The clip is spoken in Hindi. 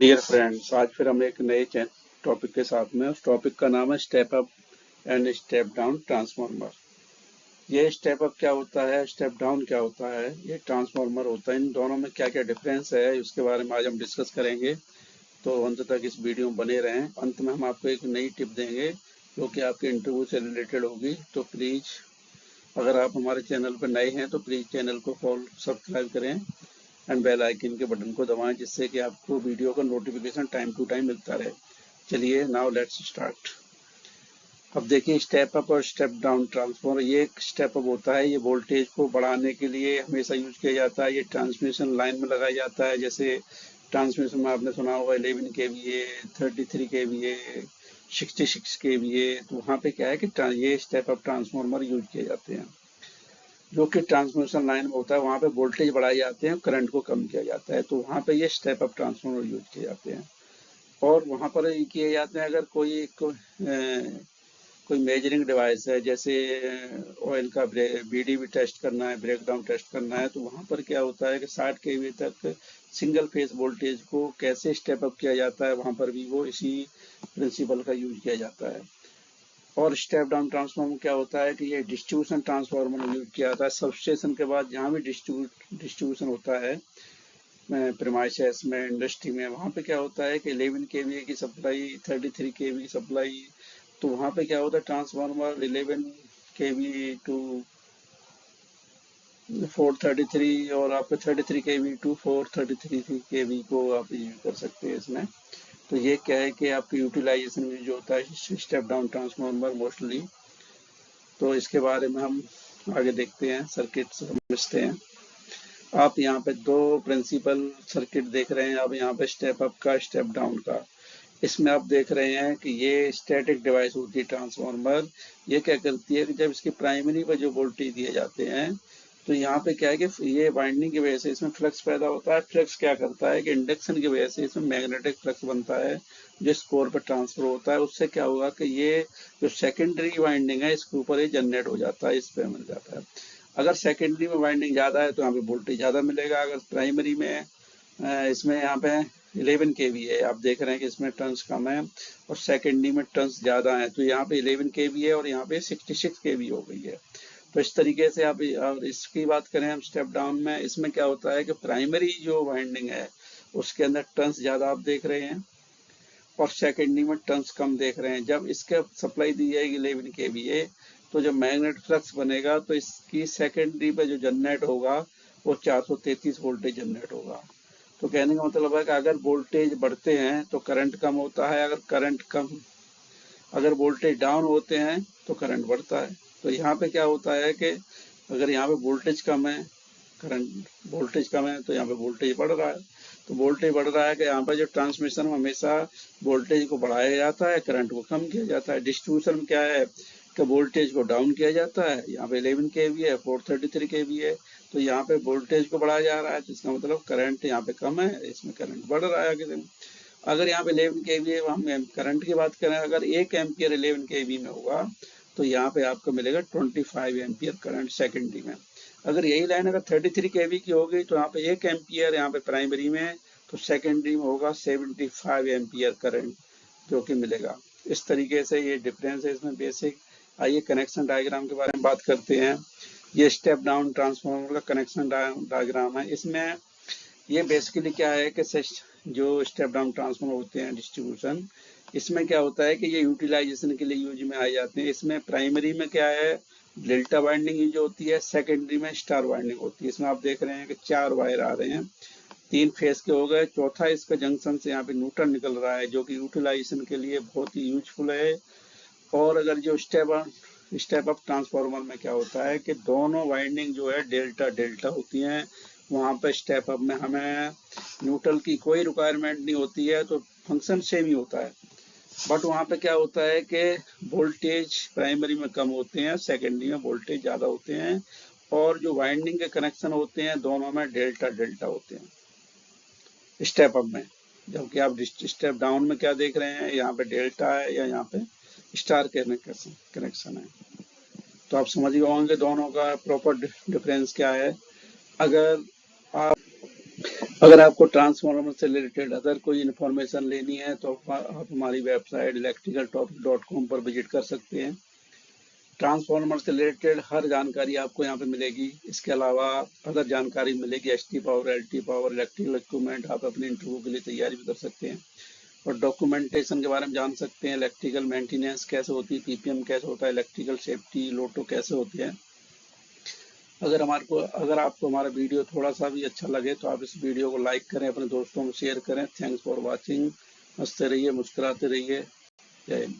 डियर फ्रेंड्स, आज फिर हम एक नए टॉपिक के साथ में। उस टॉपिक का नाम है step up and step down transformer. ये स्टेप अप क्या होता है, स्टेप डाउन क्या होता है, ये ट्रांसफार्मर होता है। इन दोनों में क्या क्या डिफरेंस है, उसके बारे में आज हम डिस्कस करेंगे। तो अंत तक इस वीडियो में बने रहें। अंत में हम आपको एक नई टिप देंगे जो कि आपके इंटरव्यू से रिलेटेड होगी। तो प्लीज़, अगर आप हमारे चैनल पर नए हैं तो प्लीज़ चैनल को फॉलो सब्सक्राइब करें एंड बेल आइकन के बटन को दबाएं, जिससे कि आपको वीडियो का नोटिफिकेशन टाइम टू टाइम मिलता रहे। चलिए, नाउ लेट्स स्टार्ट। अब देखिए, स्टेप अप और स्टेप डाउन ट्रांसफॉर्मर। ये एक स्टेप अप होता है, ये वोल्टेज को बढ़ाने के लिए हमेशा यूज किया जाता है। ये ट्रांसमिशन लाइन में लगाया जाता है। जैसे ट्रांसमिशन में आपने सुना होगा 11 kVA, 33 kVA, 66 kVA। तो वहाँ पे क्या है कि ये स्टेप अप ट्रांसफॉर्मर यूज किए जाते हैं। जो कि ट्रांसमिशन लाइन में होता है, वहाँ पे वोल्टेज बढ़ाए जाते हैं, करंट को कम किया जाता है। तो वहाँ पे ये स्टेप अप ट्रांसफॉर्मर यूज किए जाते हैं। और वहाँ पर ये किए जाते हैं, अगर कोई मेजरिंग डिवाइस है, जैसे ऑयल का बीडीबी टेस्ट करना है, ब्रेकडाउन टेस्ट करना है, तो वहाँ पर क्या होता है कि 60 kV तक सिंगल फेज वोल्टेज को कैसे स्टेप अप किया जाता है, वहाँ पर भी वो इसी प्रिंसिपल का यूज किया जाता है। और स्टेप डाउन ट्रांसफार्मर क्या होता है कि ये डिस्ट्रीब्यूशन ट्रांसफार्मर में यूज किया जाता है। सबस्टेशन के बाद जहाँ भी डिस्ट्रीब्यूशन होता है, प्रेमाइसेस में, इंडस्ट्री में, वहाँ पे क्या होता है कि 11 kVA की सप्लाई, 33 kV की सप्लाई। तो वहाँ पे क्या होता है, ट्रांसफार्मर 11 kV टू 433 और आपके 33 kV टू 433 kV को आप यूज कर सकते हैं इसमें। तो ये क्या है कि आपकी यूटिलाइजेशन में जो होता है स्टेप डाउन ट्रांसफार्मर मोस्टली। तो इसके बारे में हम आगे देखते हैं, सर्किट समझते हैं। आप यहाँ पे दो प्रिंसिपल सर्किट देख रहे हैं। अब यहाँ पे स्टेप अप का, स्टेप डाउन का। इसमें आप देख रहे हैं कि ये स्टैटिक डिवाइस होती है ट्रांसफार्मर। ये क्या करती है कि जब इसकी प्राइमरी पर जो वोल्टेज दिए जाते हैं, तो यहाँ पे क्या है कि ये वाइंडिंग की वजह से इसमें फ्लक्स पैदा होता है। फ्लक्स क्या करता है कि इंडक्शन की वजह से इसमें मैग्नेटिक फ्लक्स बनता है, जो इस कोर पर ट्रांसफर होता है। उससे क्या होगा कि ये जो सेकेंडरी वाइंडिंग है, इसके ऊपर ये जनरेट हो जाता है, इस पे मिल जाता है। अगर सेकेंडरी में वाइंडिंग ज्यादा है तो यहाँ पे वोल्टेज ज्यादा मिलेगा। अगर प्राइमरी में इसमें यहाँ पे 11 kV है, आप देख रहे हैं कि इसमें टर्न्स कम है और सेकेंडरी में टर्न्स ज्यादा है, तो यहाँ पे 11 kV है और यहाँ पे 66 kV हो गई है। तो इस तरीके से आप, और इसकी बात करें हम स्टेप डाउन में, इसमें क्या होता है कि प्राइमरी जो वाइंडिंग है उसके अंदर टर्न्स ज्यादा आप देख रहे हैं और सेकेंडरी में टर्न्स कम देख रहे हैं। जब इसके सप्लाई दी जाएगी 11 kVA, तो जब मैग्नेट फ्लक्स बनेगा तो इसकी सेकेंडरी पे जो जनरेट होगा वो 433 वोल्टेज जनरेट होगा। तो कहने का मतलब है कि अगर वोल्टेज बढ़ते हैं तो करंट कम होता है, अगर वोल्टेज डाउन होते हैं तो करंट बढ़ता है। तो यहाँ पे क्या होता है कि अगर यहाँ पे वोल्टेज कम है, करंट वोल्टेज कम है, तो यहाँ पे वोल्टेज बढ़ रहा है। तो वोल्टेज बढ़ रहा है कि यहाँ पे जो ट्रांसमिशन में हमेशा वोल्टेज को बढ़ाया जाता है, करंट को कम किया जाता है। डिस्ट्रीब्यूशन में क्या है कि वोल्टेज को डाउन किया जाता है। यहाँ पे 11 kV है, 433 kV है, तो यहाँ पे वोल्टेज को बढ़ाया जा रहा है, जिसका मतलब करंट यहाँ पे कम है, इसमें करंट बढ़ रहा है। अगर यहाँ पे 11 kV हम करंट की बात करें, अगर 1 एम्पियर 11 kV में होगा तो यहाँ पे आपको मिलेगा 25 एम्पियर करंट सेकेंडरी में। अगर यही लाइन अगर 33 kV की होगी तो यहाँ पे 1 एम्पियर यहाँ पे प्राइमरी में, तो सेकेंडरी में होगा 75 एम्पियर करंट जो कि मिलेगा। इस तरीके से ये डिफरेंस है इसमें बेसिक। आइए कनेक्शन डायग्राम के बारे में बात करते हैं। ये स्टेप डाउन ट्रांसफार्मर का कनेक्शन डायग्राम है। इसमें ये बेसिकली क्या है कि जो स्टेप डाउन ट्रांसफार्मर होते हैं डिस्ट्रीब्यूशन, इसमें क्या होता है कि ये यूटिलाइजेशन के लिए यूज में आ जाते हैं। इसमें प्राइमरी में क्या है, डेल्टा वाइंडिंग यूज होती है, सेकेंडरी में स्टार वाइंडिंग होती है। इसमें आप देख रहे हैं कि 4 वायर आ रहे हैं, 3 फेस के हो गए, चौथा इसका जंक्शन से यहाँ पे न्यूट्रल निकल रहा है, जो कि यूटिलाइजेशन के लिए बहुत ही यूजफुल है। और अगर जो स्टेप अप ट्रांसफार्मर में क्या होता है कि दोनों वाइंडिंग जो है डेल्टा डेल्टा होती हैं। वहाँ पे स्टेप अप में हमें न्यूट्रल की कोई रिक्वायरमेंट नहीं होती है, तो फंक्शन सेम ही होता है। बट वहाँ पे क्या होता है कि वोल्टेज प्राइमरी में कम होते हैं, सेकेंडरी में वोल्टेज ज़्यादा होते हैं, और जो वाइंडिंग के कनेक्शन होते हैं दोनों में डेल्टा डेल्टा होते हैं स्टेप अप में। जबकि आप स्टेप डाउन में क्या देख रहे हैं, यहाँ पे डेल्टा है या यहाँ पे स्टार कनेक्शन है। तो आप समझ गए होंगे दोनों का प्रॉपर डिफरेंस क्या है। अगर आप अगर आपको ट्रांसफार्मर से रिलेटेड अदर कोई इन्फॉर्मेशन लेनी है तो आप हमारी वेबसाइट electricaltopic.com पर विजिट कर सकते हैं। ट्रांसफार्मर से रिलेटेड हर जानकारी आपको यहाँ पे मिलेगी। इसके अलावा अदर जानकारी मिलेगी ST power, LT power, electrical equipment, आप अपने इंटरव्यू के लिए तैयारी भी कर सकते हैं और डॉक्यूमेंटेशन के बारे में जान सकते हैं। इलेक्ट्रिकल मेंटेनेंस कैसे होती है, पीपीएम कैसे होता है, इलेक्ट्रिकल सेफ्टी, लोटो कैसे होते हैं। अगर आपको हमारा वीडियो थोड़ा सा भी अच्छा लगे तो आप इस वीडियो को लाइक करें, अपने दोस्तों को शेयर करें। Thanks for watching. हंसते रहिए, मुस्कुराते रहिए। जय हिंद।